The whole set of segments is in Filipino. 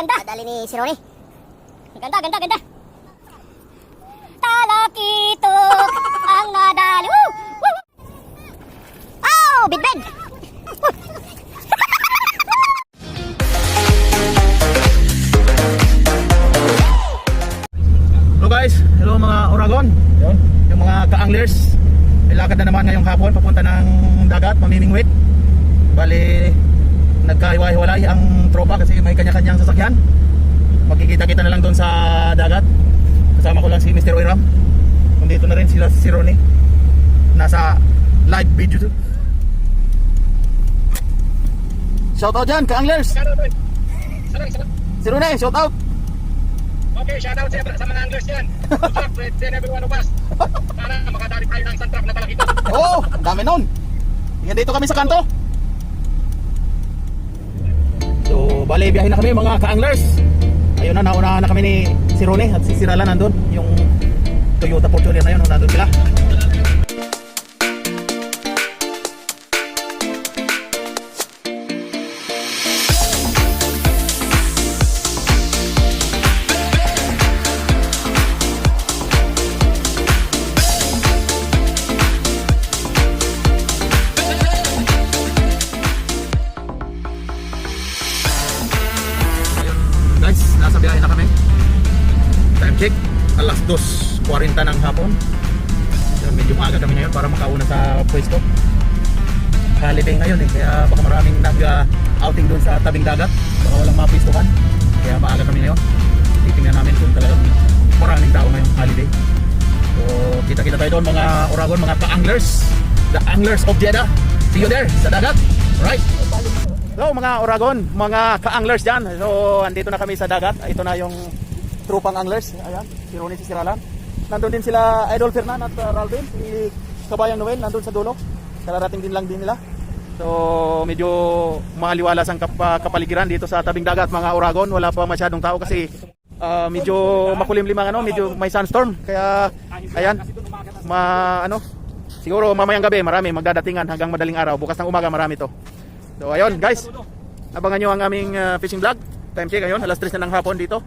Ganda. Dali ni si Ronnie. Ganda, ganda, ganda. Talakito ang nadali. Woo! Woo! Oh, bidbid. Hello guys, hello mga Oragon. Yun, yung mga ka-anglers. Ilakad na naman ngayong hapon papunta ng dagat, mamimingwit. Bali, nagkahiwa-hiwalay ang tropa kasi may kanya-kanyang sasakyan. Magkikita-kita na lang doon sa dagat. Kasama ko lang si Mr. Oiram. Nandito na rin sila si Ronnie. Nasa live video. Shout out dyan, ka-anglers. Si Ronnie, shout out. Okay, shout out sa mga anglers yan. Good luck with every one of us. Para makadali tayo ng isang truck na talakito. Oo, ang dami nun. Yan, dito kami sa kanto. So, bali, biyahe na kami mga ka-anglers. Ayun na, naunahan na kami ni si Ronnie at si Sirala nandun. Yung Toyota Fortuner na yun, nandun sila. Guys, nasa biyahe na kami. Time check, alas 2:40 ng hapon. Medyo maaga kami ngayon para makauna sa pwesto. Holiday ngayon kaya baka maraming nag-outing doon sa tabing dagat. Baka walang mapwestuhan. Kaya maaga kami ngayon. Titingnan namin kung talagang maraming tao ngayong holiday. So, kita-kita tayo doon mga Oragon, mga ka-anglers. The Anglers of Jeddah. See you there sa dagat. Alright. Hello mga Oragon, mga ka-anglers dyan. So, andito na kami sa dagat. Ito na yung trupang anglers. Ayan, si Ronnie, si Siralan. Nandun din sila Idol Fernan at Ralvin. Si Kabayang Noel, nandun sa dulo. Kararating din lang din nila. So, medyo maliwalas ang kapaligiran dito sa tabing dagat mga Oragon. Wala pa masyadong tao kasi medyo makulimlim ang medyo may sunstorm. Kaya, ayan, siguro mamayang gabi marami magdadatingan hanggang madaling araw. Bukas ng umaga marami to. So ayun guys, abangan nyo ang aming fishing vlog. Time check ngayon, alas 3 na ng hapon dito.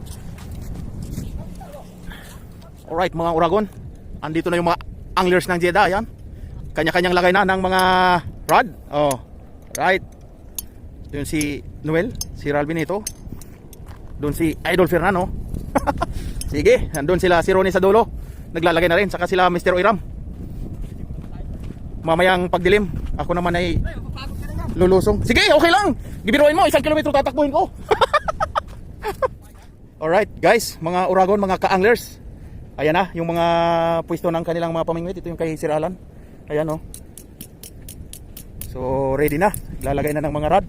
Alright mga Oragon, andito na yung mga anglers ng Jeddah. Ayan, kanya-kanyang lagay na ng mga rod. Oh, right. Doon si Noel, si Ralvin ito. Doon si Idol Fernando. Sige, andun sila, si Ronnie sa dulo. Naglalagay na rin, saka sila Mr. Oiram. Mamayang pagdilim, ako naman ay lulusong. Sige, okay lang. Gibiruin mo, 1 kilometro tatakbuhin ko. Alright, guys, mga Oragon, mga ka-anglers. Ayan na, yung mga pwesto ng kanilang mga pamingwit. Ito yung kay Siralan. Ayan, oh. So, ready na. Lalagay na ng mga rod.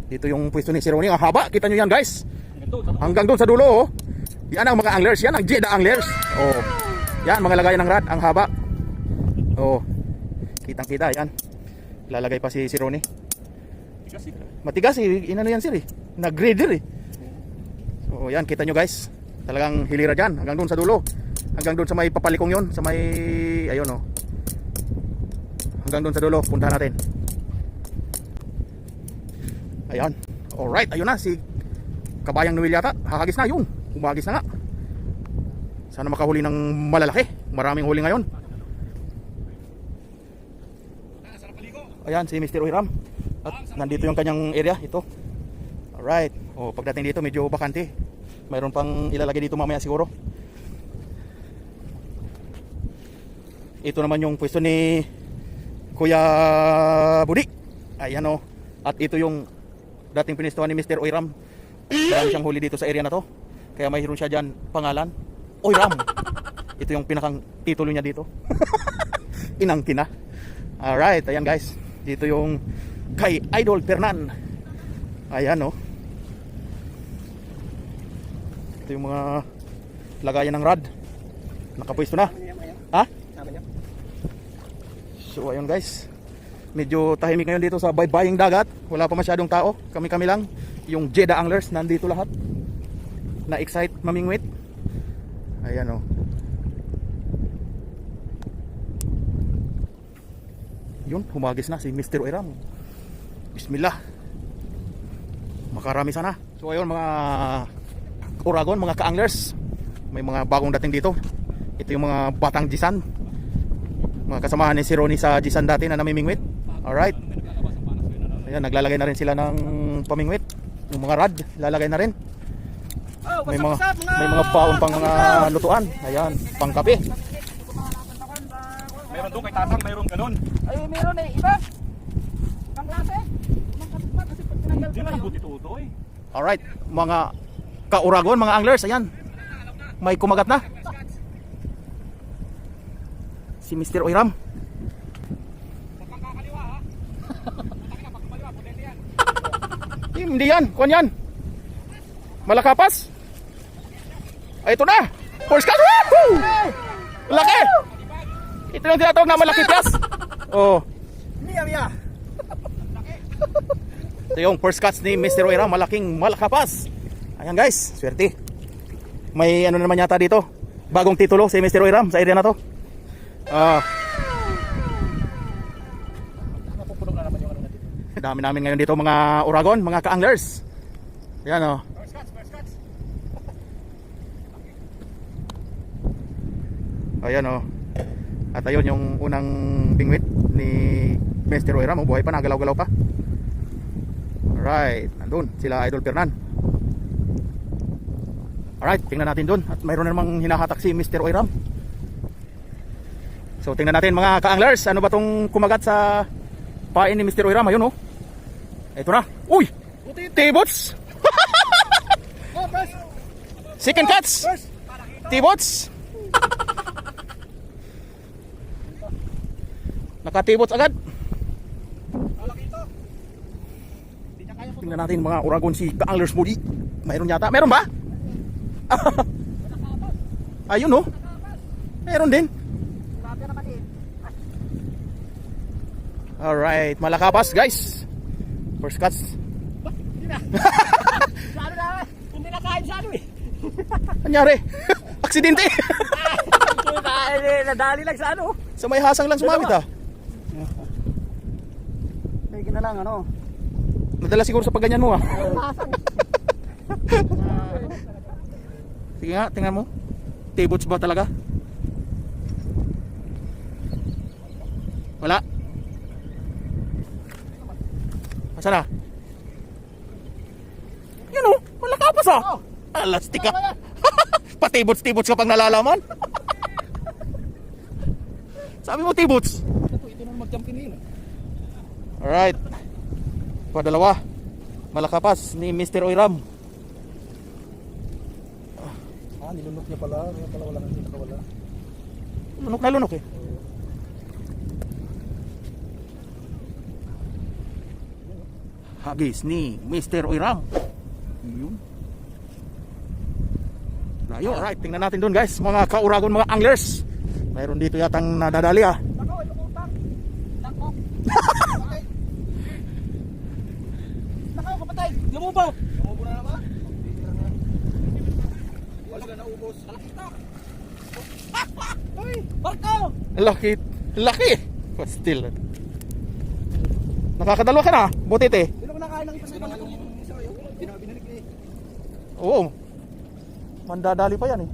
Dito yung pwesto ni si Ronnie. Ang haba, kita nyo yan, guys. Hanggang doon sa dulo, oh. Yan ang mga anglers. Yan ang Jeddah anglers. Oh. Yan, mga lagayan ng rod. Ang haba. Oh. Kitang-kita, yan. Lalagay pa si Ronnie. Matigas inano yan sir nag-grader So yan, kita nyo guys, talagang hilira dyan hanggang doon sa dulo, hanggang doon sa may papalikong yon, sa may ayun oh, hanggang doon sa dulo puntahan natin. Ayan, alright, ayun na si Kabayang Noel yata, hahagis na yun, umagis na nga. Sana makahuli ng malalaki, maraming huli ngayon. Ayan si Mr. Oiram. At nandito yung kanyang area, ito. Alright. O, pagdating dito medyo bakante. Mayroon pang ilalagay dito mamaya siguro. Ito naman yung pwesto ni Kuya Budi. Ayan o. At ito yung dating pinistuhan ni Mr. Oiram. Marami siyang huli dito sa area na to. Kaya mayroon siya dyan pangalan, Oiram. Ito yung pinakang titulo niya dito. Inangkin na. Alright, ayan guys. Dito yung kay Idol Fernan. Ayan oh. Ito yung mga lagayan ng rod. Nakapwesto na. Ha? So ayun guys, medyo tahimik ngayon dito sa baybaying dagat. Wala pa masyadong tao. Kami-kami lang. Yung Jeddah anglers nandito lahat. Na-excite mamingwit. Ayan oh. Yun, humagis na si Mr. Oiram. Bismillah. Makarami sana. So ayun mga Uragon, mga ka-anglers. May mga bagong dating dito. Ito yung mga batang Jisan, mga kasamahan ni si Ronnie sa Jisan dati na namimingwit. Alright. Ayan, naglalagay na rin sila ng pamingwit. Yung mga rod, lalagay na rin. May mga baon pang mga lutuan. Ayan, pang kape. Meron doon kay Tatang, meron ganun. Ay, meron eh, iba. Pang klase. Kasi pag tinanggal Hindi ko na na yung buti eh. Alright, mga ka-Uragon, mga anglers. Ayan, may kumagat na. Si Mr. Oiram. Hindi yan, kuwan yan. Malakapas. Ay, ito na. First cut. Woo! Laki. Ito yung tinatawag na malaki plus. Oh. Miya. Ito yung first cuts ni Mr. Oiram, malaking malakapas. Ayan guys, swerte. May ano naman yata dito, bagong titulo si Mr. Oiram sa area na to. Napupunog na naman yung ano natin. Dami namin ngayon dito mga Uragon, mga ka-anglers. Ayan oh. First cuts. Ayan oh. At ayun yung unang bingwit ni Mr. Oiram, oh, buhay pa, nagalaw-galaw pa. Alright, nandun sila Idol Fernan. Alright, tingnan natin dun. At mayroon na namang hinahatak si Mr. Oiram. So tingnan natin mga ka-anglers, ano ba tong kumagat sa pain ni Mr. Oiram? Ayun oh. Ito na. Uy! T-bots! Second cuts! T-bots! Naka-T-bots agad. Tingnan natin mga Uragon si ka-anglers muli. Mayroon yata. Meron ba? Ayun oh. Meron din. Alright, malakapas guys. First cuts. Salo na, hindi na kain salo eh. Anyari? Aksidente. Nadali lang sa ano. Sa may hasang lang sumabit ah. May ginalang ano. Nadala siguro sa pagganyan mo ah. Sige nga, tingnan mo. T-bots ba talaga? Wala. Asan na? Yan o, malakapas ah. Alastik ka. Pa-T-bots ka pang nalalaman. Sabi mo T-bots. Ito nang mag-jump in. Alright. Padalawa. Malakapas ni Mr. Oiram. Nilunok niya pala. Kaya pala wala nang nakawala. Lunok na lunok eh. Hagis ni Mr. Oiram. Yun. Layo, alright. Tingnan natin doon guys. Mga ka-Uragon, mga anglers. Mayroon dito yatang nadadali ah. Nako, ito po utang. Nako. Nako, kapatay. Lumubo. Lumubo na naman. Wala ka naubos. Alakita. Uy, Barto. Laki. Laki. But still. Nakakadalawa ka na. Butit eh. Hindi ko nakain ng isa ibang isa kayo. Binalik eh. Oo. Mandadali pa yan eh.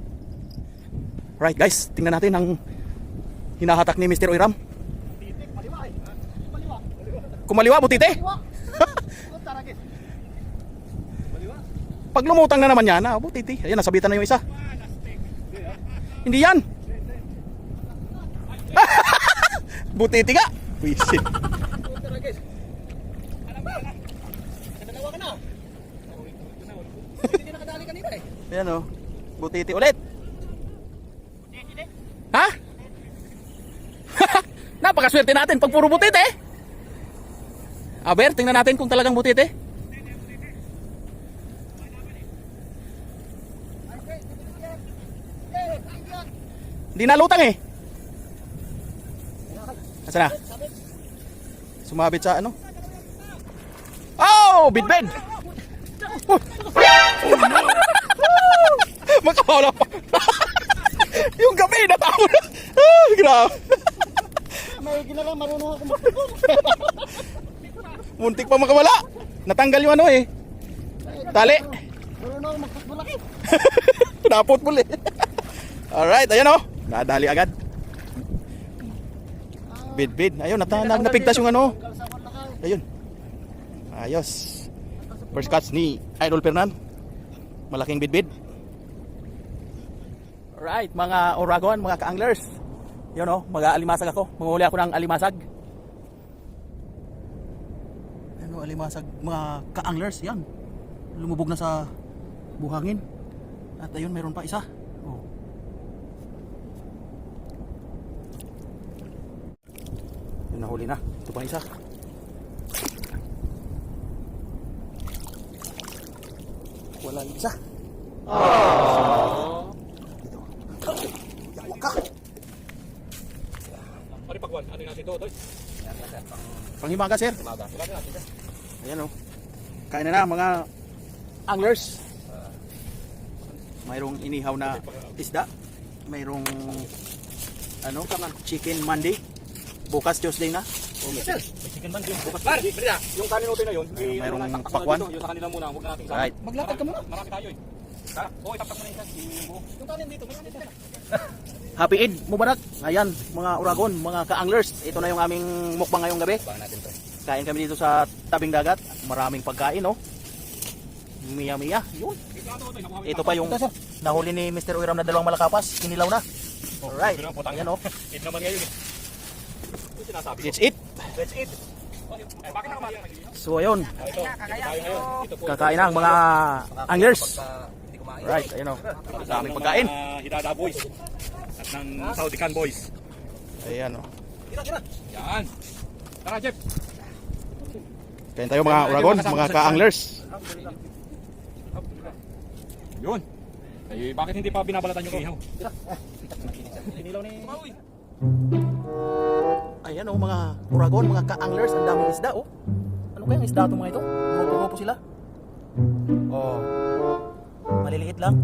Right guys, tingnan natin ang hinahatak ni Mr. Oiram. Titik, maliwa eh. Maliwa. Kumaliwa, butite. Maliwa. Taragis. Maliwa. Pag lumutang na naman yan, butite. Ayan, nasabitan na yung isa. Hindi yan. Butite ka. Wisit. Taragis. Alam ba? Kadalawa ka na. Hindi nakadali kanina eh. Ayan o. Butite ulit. Ha? Napakaswerte natin pag puro butite. Aber, tingnan natin kung talagang butite. Hindi nalutang eh. Nasaan na? Sumabit sa ano? Oh! Bidbed! Makawala pa. Yung gabi natawa na. Grabe. May ginalang marunong ako magpapos. Muntik pa makawala. Natanggal yung ano eh. Tali. Marunong ako Napot muli. Alright, ayan oh. Nadali agad. Bid. Ayun, napigtas yung ano. Ayun. Ayos. First catch ni Idol Fernan. Malaking bid. Alright, mga Oragon, mga ka-anglers. Yun oh, mag-alimasag ako. Manghuli ako ng alimasag. Ano, alimasag, mga ka-anglers, yan. Lumubog na sa buhangin. At ayun, mayroon pa isa. Oh. Yun, nahuli na. Ito pa isa. Wala yung isa. Dito. Yawa ka. Pagwan, ano natin ito, Toy? Panghimaga, sir. Ayan oh. Kain na mga anglers. Mayroong inihaw na isda. Mayroong ano, chicken Monday. Bukas Tuesday na. Okay, sir. Chicken man din. Bukas pa. Yung kanin natin na yun. Mayroong pakwan. Yung sa kanila muna, huwag natin. Right. Maglakad ka muna. Marami tayo eh. Oo, itaptak mo na isa. Yung kanin dito, marami tayo. Happy Eid Mubarak. Ayan, mga Oragon, mga ka-anglers. Ito na yung aming mukbang ngayong gabi. Kain kami dito sa tabing dagat. Maraming pagkain, no? Miya. Yun. Ito pa yung nahuli ni Mr. Uiram na dalawang malakapas. Kinilaw na. Alright. Ayan, oh. Eat naman ngayon eh. It's it. Let's eat. Eh, bakit naman? So, ayun. Ito tayo ngayon. Ito po. Kakain na ang mga anglers. Right, ayun, oh. Maraming pagkain. Hidada boys. At ng Saudican boys. Ayan, oh. Yan. Tara, Jeff. Kain tayo mga Oragon, mga ka-anglers. Yun. Eh, bakit hindi pa binabalatan yung ihaw? Inilaw ni... Ayan oh, mga Oragon, mga ka-anglers, ang daming isda oh. Ano kayang isda itong mga ito? Grupo sila. Oh. Maliliit lang.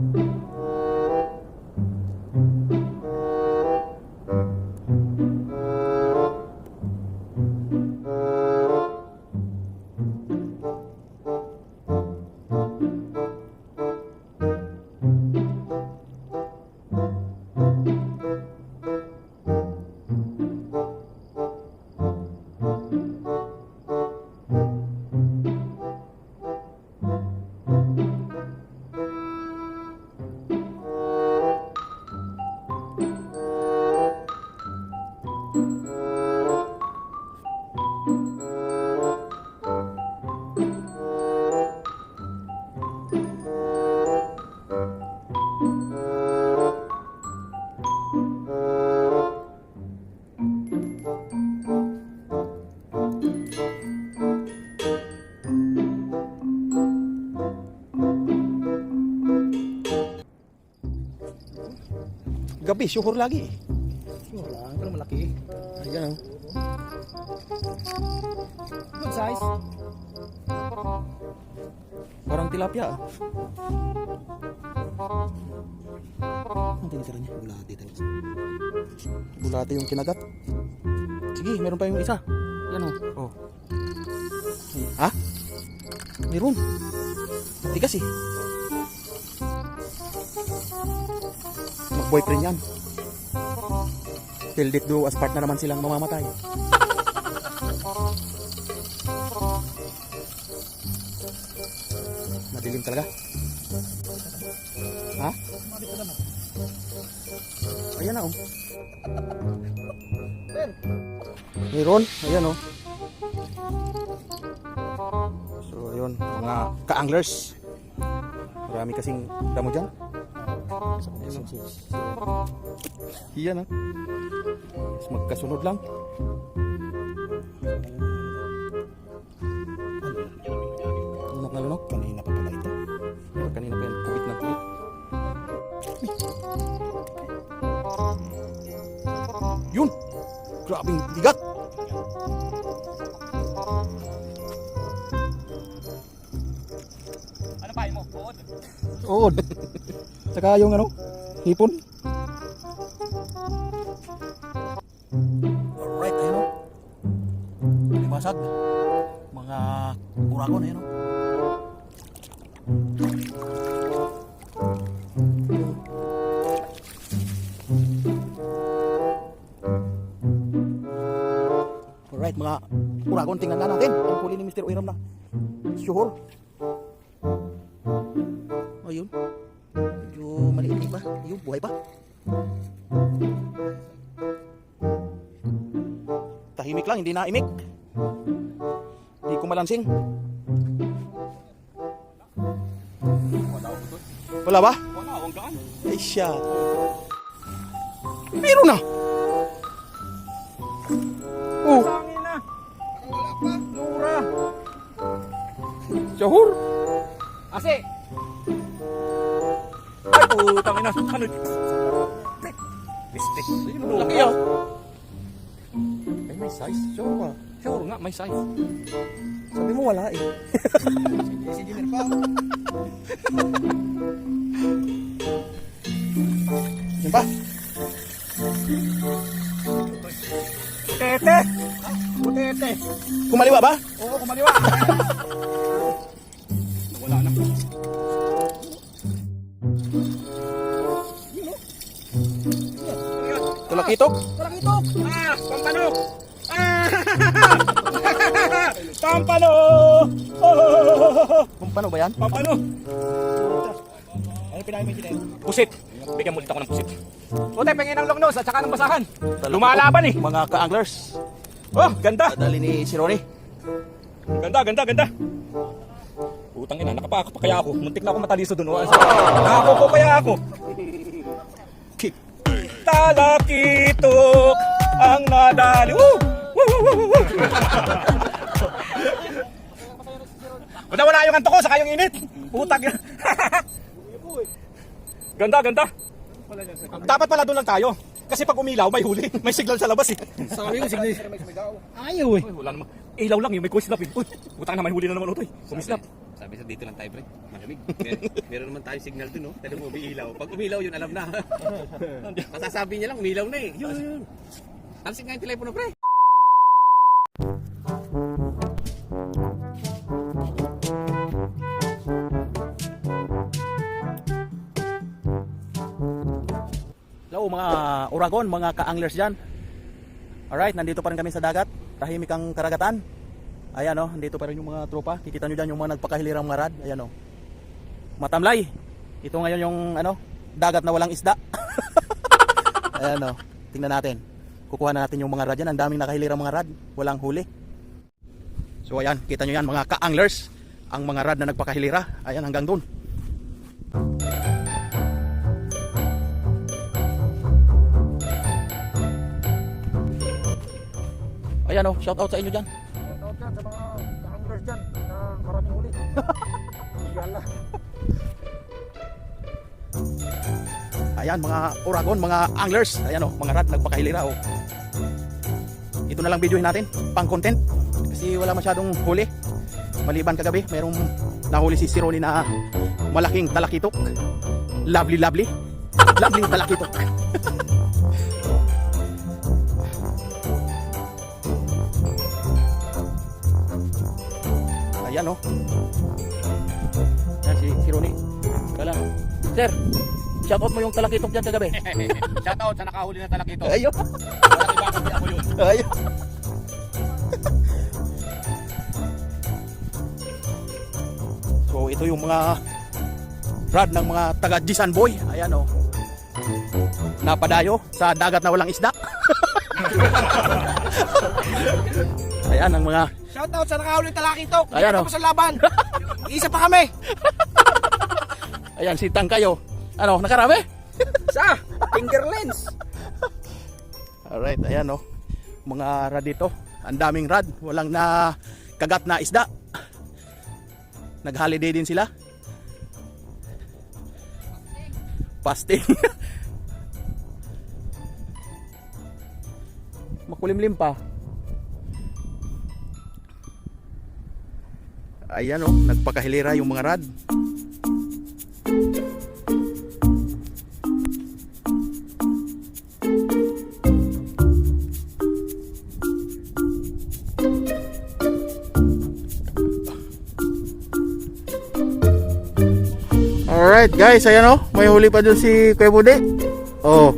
Gabi, syukur lagi. Sure lang, pero malaki. Ayan oh. Good size. Parang tilapia ah. Ang tinitira niya? Bulati tayo. Bulati yung kinagat. Sige, meron pa yung isa. Yan oh. Oh. Ha? Meron. Tigas eh. Mag-boyfriend yan. Till death do as part na naman silang mamamatay. Madilim talaga. Ha? Ayan na oh. Meron. Ayan oh. So ayun, mga ka-anglers. Marami kasing damo dyan. Iyan ah. Mas magkasunod lang. Lunok na lunok. Kanina pa pala ito. Kanina pa yan. Kubit na kubit. Yun! Grabing bigat! Ano pa mo? Buod. Oo. Tsaka yung ano, hipon. Alright, ayun o. Limasag. Mga Oragon, ayun o. uragon. Tingnan nga natin ang huli ni Mr. Uiram na sure. Ayun, medyo maliit pa. Ayun, buhay pa. Tahimik lang, hindi naimik. Hindi ko malansing. Wala ba? Wala, huwag daan. Ay siya. Meron na. Oh, Tangin na. Lura. Sahur. Ase. Ay, putang ina. Ano? Bistik. laki ah. Ay, may size. Sure ba? Sure nga, may size. Sabi mo wala eh. Si Jimmer pa. Yan ba? Tete. Putete. Kumaliwa ba? Oo, kumaliwa. Wala na. Tulakitok. Walang ito. Ah, pampano. Ah! Pampano. Kung paano ba yan? Pampano. Ano pinahin mo yung kinay? Pusit. Bigyan mo ulit ako ng pusit. Puti, pengin ng long nose at saka ng basahan. Lumalaban eh. Mga ka-anglers. Oh, ganda. Dali ni si Ronnie. Ganda, ganda, ganda. Putang ina, nakapako pa kaya ako. Muntik na ako mataliso dun. Oh. Nakako kaya ako. Talakitok ang nadali. Woo! Woo, woo, woo, woo. Wala yung antok ko, saka yung init. Putang ina. Ganda, ganda. Dapat pala doon lang tayo. Kasi pag umilaw, may huli. May signal sa labas eh. Sabi ko, signal. Ayaw eh. Wala naman. Ilaw lang yung may kumislap eh. Uy, putang na, may huli na naman utoy. Kumislap. Sabi sa dito lang tayo, pre. Malamig. Meron naman tayo signal dun, no? Talo mo, umiilaw. Pag umilaw, yun alam na. Masasabi niya lang, umilaw na eh. Yun. Talsik nga yung telepono, pre. Hello mga uragon, mga ka-anglers dyan. Alright, nandito pa rin kami sa dagat. Tahimik ang karagatan. Ayan o, nandito pa rin yung mga tropa. Kikita nyo dyan yung mga nagpakahilirang mga rad. Ayan o, matamlay. Ito ngayon yung dagat na walang isda. Ayan o, tingnan natin. Kukuha na natin yung mga rad yan. Ang daming nakahilirang mga rad, walang huli. So ayan, kita nyo yan mga ka-anglers. Ang mga rad na nagpakahilira. Ayan, hanggang dun. Ayan o, shout out sa inyo dyan. Shout out dyan sa mga ka-anglers dyan na maraming huli. Yala. Ayan mga uragon, mga anglers. Ayan o, mga rad nagpakahilira o. Ito na lang videohin natin, pang content. Kasi wala masyadong huli. Maliban kagabi, mayroong nahuli si Ronnie na malaking talakitok. Lovely, lovely. Lovely talakitok. Ayan o. Ayan si Ronnie. Kala. Sir, shout out mo yung talakitok dyan kagabi. Shout out sa nakahuli na talakito. Ayun. Walang iba kundi ako yun. Ayun. So ito yung mga rad ng mga taga Jisan Boy. Ayan o. Napadayo sa dagat na walang isda. Ayan ang mga Shout out sa nakahuli talakitok. Ayan, Tapos ang laban. Isa pa kami. ayan si Tangkayo. Ano, nakarami? Sa finger lens. Alright, ayan o. Mga rad dito. Ang daming rad. Walang na kagat na isda. Nag-holiday din sila. Fasting. Makulimlim pa. Ayan o, nagpakahilira yung mga rad. Alright guys, ayan o, may huli pa dun si Kuya Bude. Oh.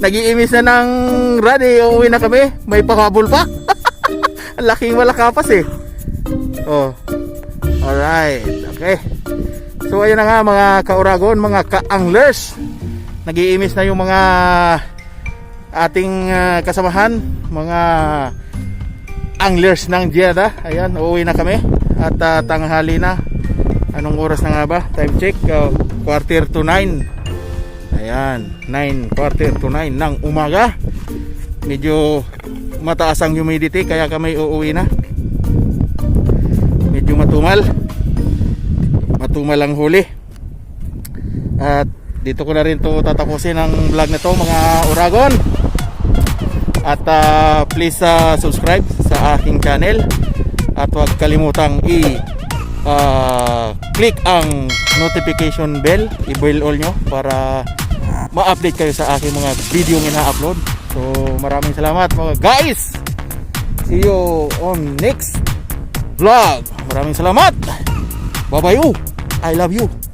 Nag-iimis na ng rad eh, uuwi na kami. May pakabul pa. Ang laking malakapas eh. Oh. Alright. Okay. So ayun na nga mga ka-Uragon, mga ka-anglers. Nag-iimis na yung mga ating kasamahan, mga anglers ng Jeddah. Ayan, uuwi na kami. At tanghali na. Anong oras na nga ba? Time check, 8:45. Ayan, 9:45 ng umaga. Medyo mataas ang humidity kaya kami uuwi na. Medyo matumal ang huli. At dito ko na rin to tatapusin ang vlog na to mga Uragon. At please subscribe sa aking channel. At huwag kalimutang click ang notification bell, i-bell all nyo para ma-update kayo sa aking mga video na ina-upload. So maraming salamat mga guys. See you on next vlog. Maraming salamat. Bye bye. I love you.